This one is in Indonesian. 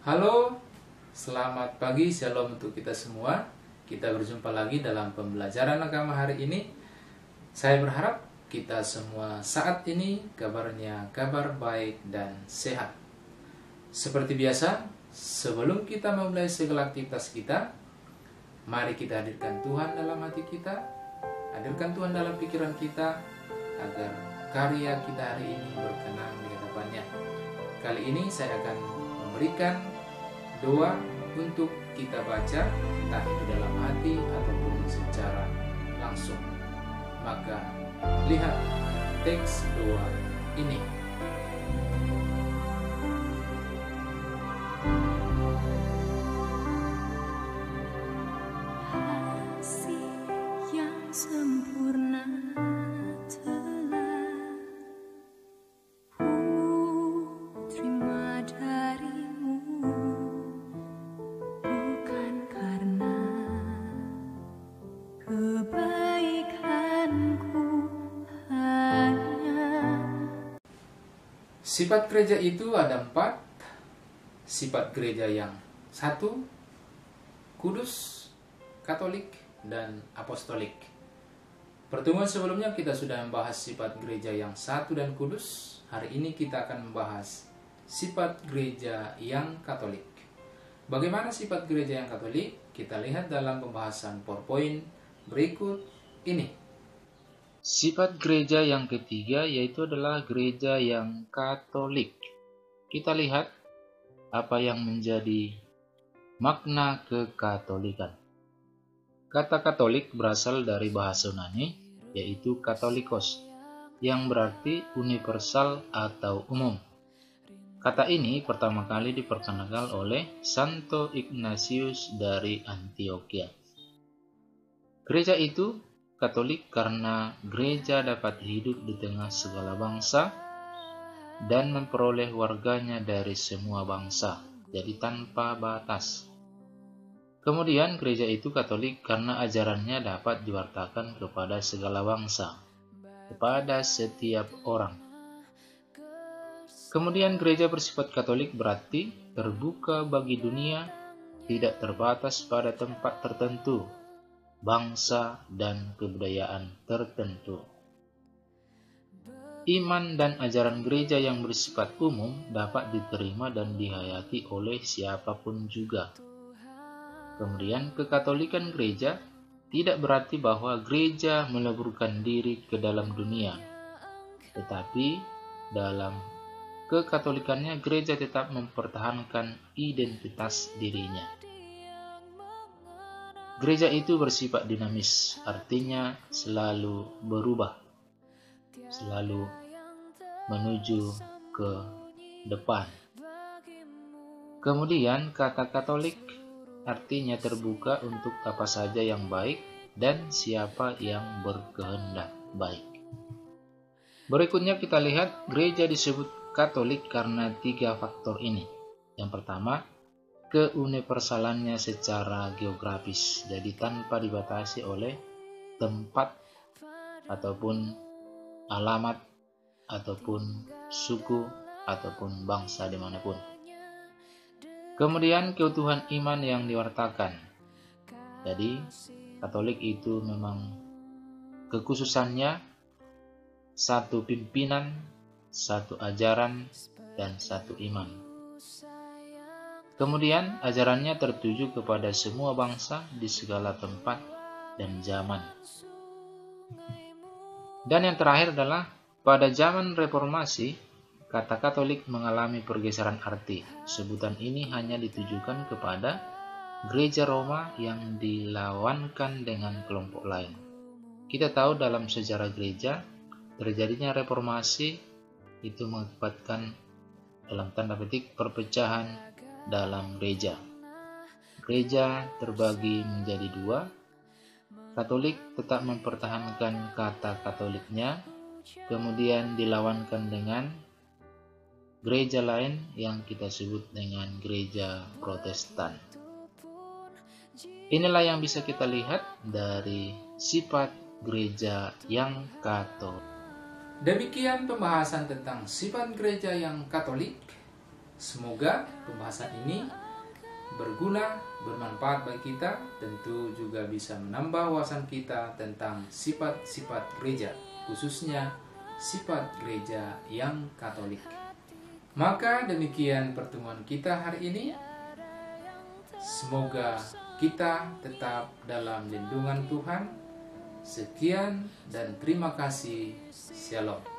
Halo, selamat pagi, shalom untuk kita semua. Kita berjumpa lagi dalam pembelajaran agama hari ini. Saya berharap kita semua saat ini kabarnya kabar baik dan sehat. Seperti biasa, sebelum kita memulai segala aktivitas kita, mari kita hadirkan Tuhan dalam hati kita, hadirkan Tuhan dalam pikiran kita, agar karya kita hari ini berkenan di hadapannya. Kali ini saya akan memberikan doa untuk kita baca, entah itu dalam hati ataupun secara langsung. Maka lihat teks doa ini. Kasih yang sempurna telah ku terima darimu, bukan karena kebaikanku hanya. Sifat gereja itu ada 4. Sifat gereja yang 1, kudus, katolik, dan apostolik. Pertemuan sebelumnya kita sudah membahas sifat gereja yang 1 dan kudus. Hari ini kita akan membahas sifat gereja yang katolik. Bagaimana sifat gereja yang katolik? Kita lihat dalam pembahasan PowerPoint berikut ini. Sifat gereja yang ketiga yaitu adalah gereja yang katolik. Kita lihat apa yang menjadi makna kekatolikan. Kata katolik berasal dari bahasa Yunani, yaitu katolikos, yang berarti universal atau umum. Kata ini pertama kali diperkenalkan oleh Santo Ignatius dari Antioquia. Gereja itu Katolik karena gereja dapat hidup di tengah segala bangsa dan memperoleh warganya dari semua bangsa, jadi tanpa batas. Kemudian gereja itu Katolik karena ajarannya dapat diwartakan kepada segala bangsa, kepada setiap orang. Kemudian gereja bersifat Katolik berarti terbuka bagi dunia, tidak terbatas pada tempat tertentu, bangsa dan kebudayaan tertentu. Iman dan ajaran gereja yang bersifat umum dapat diterima dan dihayati oleh siapapun juga. Kemudian kekatolikan gereja tidak berarti bahwa gereja meleburkan diri ke dalam dunia, tetapi dalam kekatolikannya gereja tetap mempertahankan identitas dirinya. Gereja itu bersifat dinamis, artinya selalu berubah, selalu menuju ke depan. Kemudian kata Katolik artinya terbuka untuk apa saja yang baik dan siapa yang berkehendak baik. Berikutnya kita lihat gereja disebut Katolik karena 3 faktor ini. Yang pertama, keuniversalannya secara geografis, jadi tanpa dibatasi oleh tempat ataupun alamat ataupun suku ataupun bangsa dimanapun. Kemudian keutuhan iman yang diwartakan, jadi Katolik itu memang kekhususannya satu pimpinan, satu ajaran, dan satu iman. Kemudian ajarannya tertuju kepada semua bangsa di segala tempat dan zaman. Dan yang terakhir adalah pada zaman reformasi, kata Katolik mengalami pergeseran arti. Sebutan ini hanya ditujukan kepada gereja Roma yang dilawankan dengan kelompok lain. Kita tahu dalam sejarah gereja, terjadinya reformasi itu mengakibatkan dalam tanda petik perpecahan dalam gereja. Gereja terbagi menjadi 2. Katolik tetap mempertahankan kata Katoliknya, kemudian dilawankan dengan gereja lain yang kita sebut dengan gereja Protestan. Inilah yang bisa kita lihat dari sifat gereja yang Katolik. Demikian pembahasan tentang sifat gereja yang Katolik. Semoga pembahasan ini berguna, bermanfaat bagi kita, tentu juga bisa menambah wawasan kita tentang sifat-sifat gereja, khususnya sifat gereja yang Katolik. Maka demikian pertemuan kita hari ini. Semoga kita tetap dalam lindungan Tuhan. Sekian dan terima kasih. Shalom.